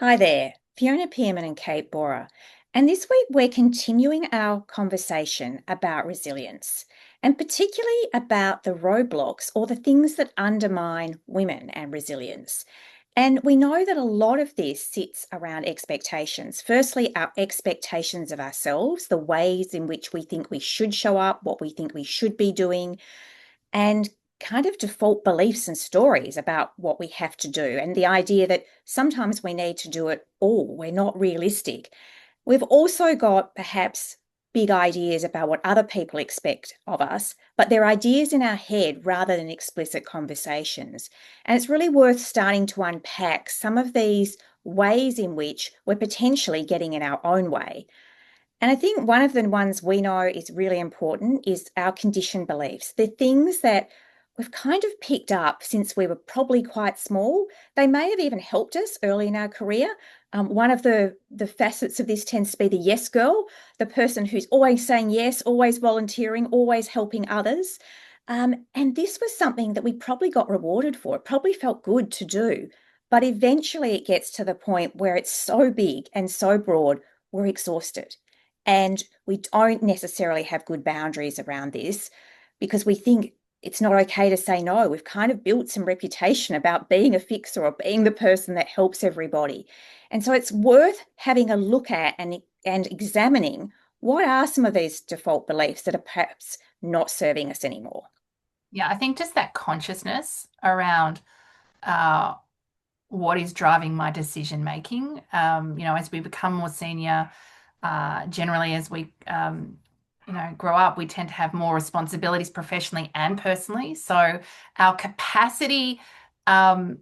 Hi there, Fiona and Kate Bora. And this week we're continuing our conversation about resilience and particularly about the roadblocks or the things that undermine women and resilience. And we know that a lot of this sits around expectations. Firstly, our expectations of ourselves, the ways in which we think we should show up, what we think we should be doing, and kind of default beliefs and stories about what we have to do, and the idea that sometimes we need to do it all. We're not realistic. We've also got perhaps big ideas about what other people expect of us, but they're ideas in our head rather than explicit conversations. And it's really worth starting to unpack some of these ways in which we're potentially getting in our own way. And I think one of the ones we know is really important is our conditioned beliefs. They're things that we've kind of picked up since we were probably quite small. They may have even helped us early in our career. One of the facets of this tends to be the yes girl, the person who's always saying yes, always volunteering, always helping others. And this was something that we probably got rewarded for. It probably felt good to do. But eventually it gets to the point where it's so big and so broad, we're exhausted. And we don't necessarily have good boundaries around this because we think it's not okay to say no. We've kind of built some reputation about being a fixer or being the person that helps everybody. And so it's worth having a look at and examining what are some of these default beliefs that are perhaps not serving us anymore. Yeah, I think just that consciousness around uh, what is driving my decision making. As we become more senior, generally as we grow up, we tend to have more responsibilities professionally and personally. So our capacity um,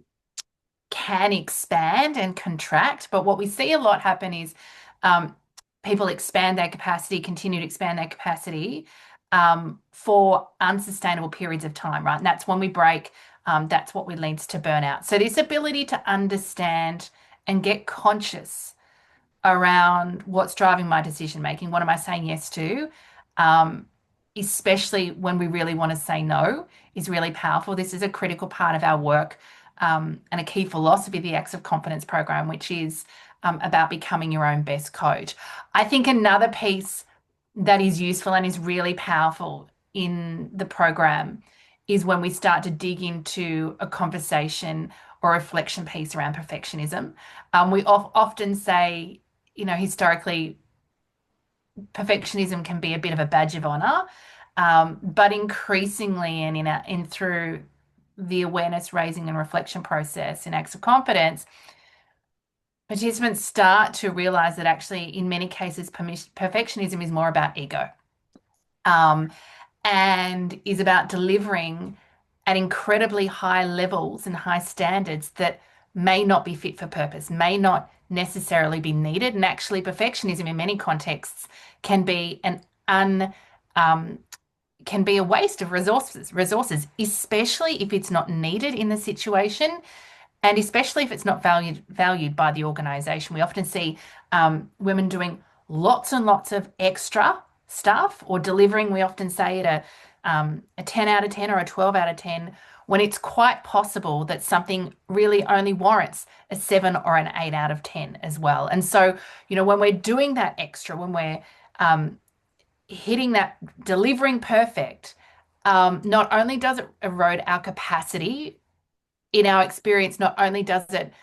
can expand and contract. But what we see a lot happen is um, people expand their capacity, continue to expand their capacity for unsustainable periods of time, right? And that's when we break. That's what leads to burnout. So this ability to understand and get conscious around what's driving my decision making. What am I saying yes to? Um, Especially when we really want to say no, is really powerful. This is a critical part of our work and a key philosophy of the Acts of Confidence program, which is about becoming your own best coach. I think another piece that is useful and is really powerful in the program is when we start to dig into a conversation or reflection piece around perfectionism. We often say, historically, perfectionism can be a bit of a badge of honor, but increasingly, and in through the awareness raising and reflection process in acts of confidence, participants start to realize that actually, in many cases, perfectionism is more about ego. Um, and is about delivering at incredibly high levels and high standards that may not be fit for purpose, may not necessarily be needed. And actually, perfectionism in many contexts can be an un can be a waste of resources, especially if it's not needed in the situation, and especially if it's not valued by the organization. We often see women doing lots and lots of extra stuff or delivering, we often say, at a 10 out of 10 or a 12 out of 10, when it's quite possible that something really only warrants a 7 or an 8 out of 10 as well. And so, when we're doing that extra, when we're hitting that, delivering perfect, not only does it erode our capacity, in our experience, not only does it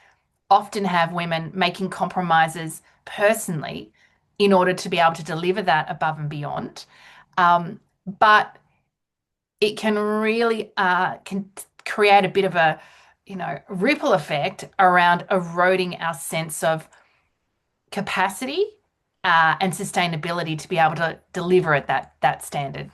often have women making compromises personally in order to be able to deliver that above and beyond. But it can really can create a bit of a ripple effect around eroding our sense of capacity and sustainability to be able to deliver at that standard.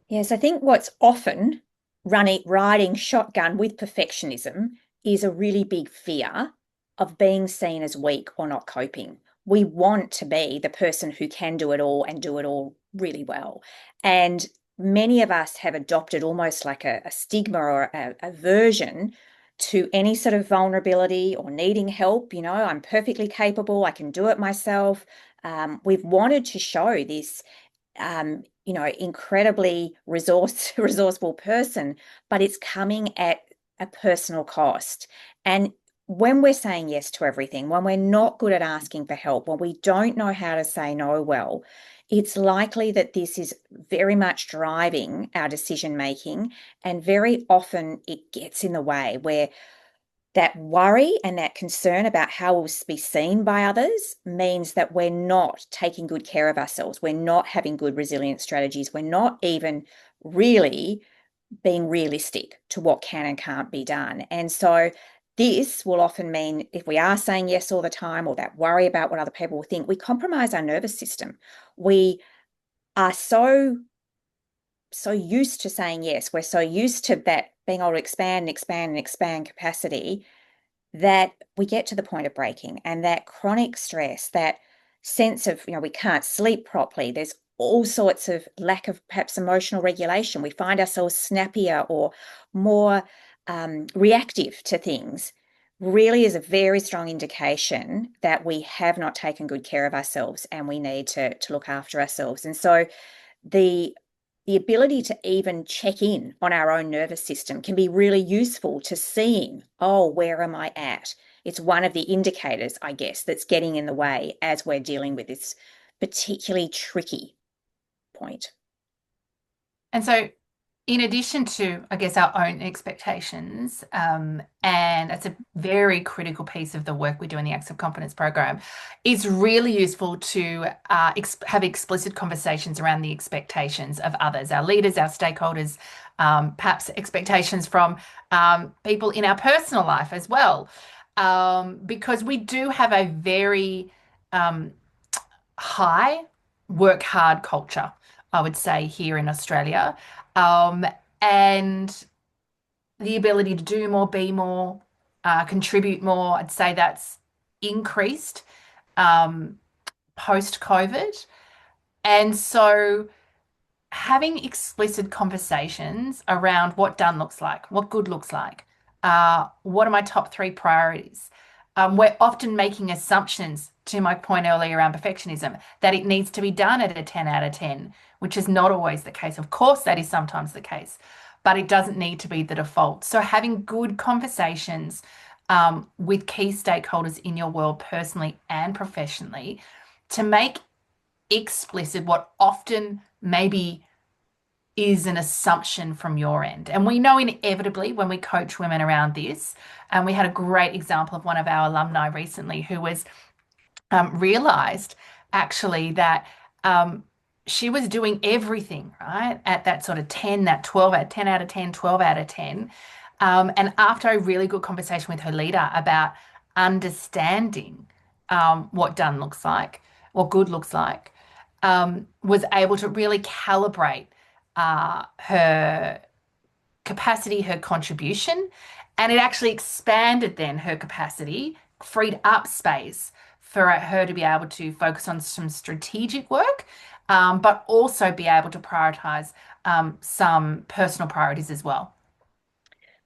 Yes, I think what's often riding shotgun with perfectionism is a really big fear of being seen as weak or not coping. We want to be the person who can do it all and do it all really well. And many of us have adopted almost like a stigma or a aversion to any sort of vulnerability or needing help. I'm perfectly capable, I can do it myself. We've wanted to show this incredibly resourceful person, but it's coming at a personal cost. And when we're saying yes to everything, when we're not good at asking for help, when we don't know how to say no well, it's likely that this is very much driving our decision making. And very often it gets in the way where that worry and that concern about how we'll be seen by others means that we're not taking good care of ourselves. We're not having good resilience strategies. We're not even really being realistic to what can and can't be done. And so this will often mean if we are saying yes all the time, or that worry about what other people will think, we compromise our nervous system. We are so used to saying yes. We're so used to that being able to expand and expand and expand capacity that we get to the point of breaking. And that chronic stress, that sense of, we can't sleep properly. There's all sorts of lack of perhaps emotional regulation. We find ourselves snappier or more reactive to things. Really is a very strong indication that we have not taken good care of ourselves and we need to look after ourselves. And so the ability to even check in on our own nervous system can be really useful to seeing, oh, where am I at? It's one of the indicators, I guess, that's getting in the way as we're dealing with this particularly tricky point. And so, in addition to, I guess, our own expectations, and it's a very critical piece of the work we do in the Acts of Confidence program, it's really useful to have explicit conversations around the expectations of others, our leaders, our stakeholders, perhaps expectations from people in our personal life as well, because we do have a very high work hard culture, I would say, here in Australia. Um, and the ability to do more, be more, contribute more, I'd say that's increased post-COVID. And so having explicit conversations around what done looks like, what good looks like, what are my top three priorities? We're often making assumptions, to my point earlier around perfectionism, that it needs to be done at a 10 out of 10, which is not always the case. Of course, that is sometimes the case, but it doesn't need to be the default. So having good conversations with key stakeholders in your world, personally and professionally, to make explicit what often maybe is an assumption from your end. And we know inevitably when we coach women around this, and we had a great example of one of our alumni recently who was realized actually that she was doing everything right at that sort of 10, that 12 out 10 out of 10, 12 out of 10. And after a really good conversation with her leader about understanding what done looks like, what good looks like, was able to really calibrate her capacity, her contribution, and it actually expanded then her capacity, freed up space for her to be able to focus on some strategic work, but also be able to prioritize some personal priorities as well.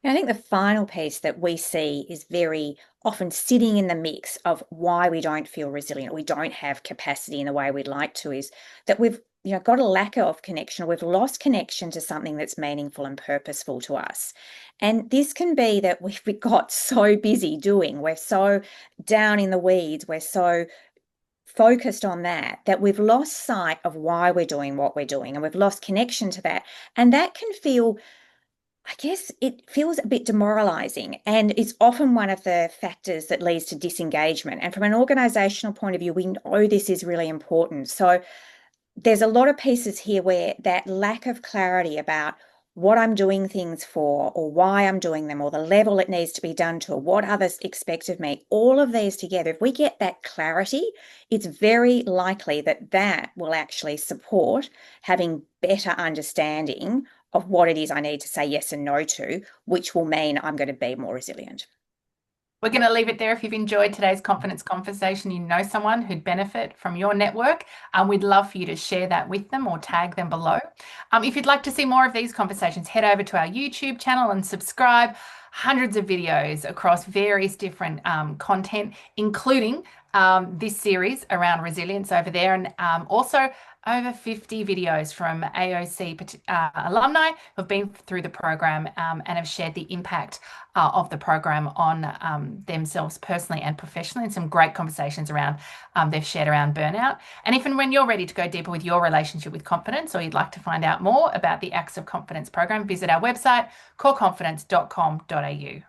I think the final piece that we see is very often sitting in the mix of why we don't feel resilient, we don't have capacity in the way we'd like to, is that we've got a lack of connection. We've lost connection to something that's meaningful and purposeful to us. And this can be that we've got so busy doing, we're so down in the weeds, we're so focused on that we've lost sight of why we're doing what we're doing, and we've lost connection to that. And that can feel, I guess it feels a bit demoralizing, and it's often one of the factors that leads to disengagement. And from an organizational point of view, we know this is really important. So there's a lot of pieces here where that lack of clarity about what I'm doing things for, or why I'm doing them, or the level it needs to be done to, or what others expect of me, all of these together, if we get that clarity, it's very likely that that will actually support having better understanding of what it is I need to say yes and no to, which will mean I'm going to be more resilient. We're going to leave it there. If you've enjoyed today's confidence conversation, you know someone who'd benefit from your network, and we'd love for you to share that with them or tag them below. If you'd like to see more of these conversations, head over to our YouTube channel and subscribe. hundreds of videos across various different content, including this series around resilience over there, and also over 50 videos from AOC alumni who have been through the program and have shared the impact of the program on themselves personally and professionally, and some great conversations around they've shared around burnout. And if and when you're ready to go deeper with your relationship with confidence, or you'd like to find out more about the Acts of Confidence program, visit our website, coreconfidence.com.au.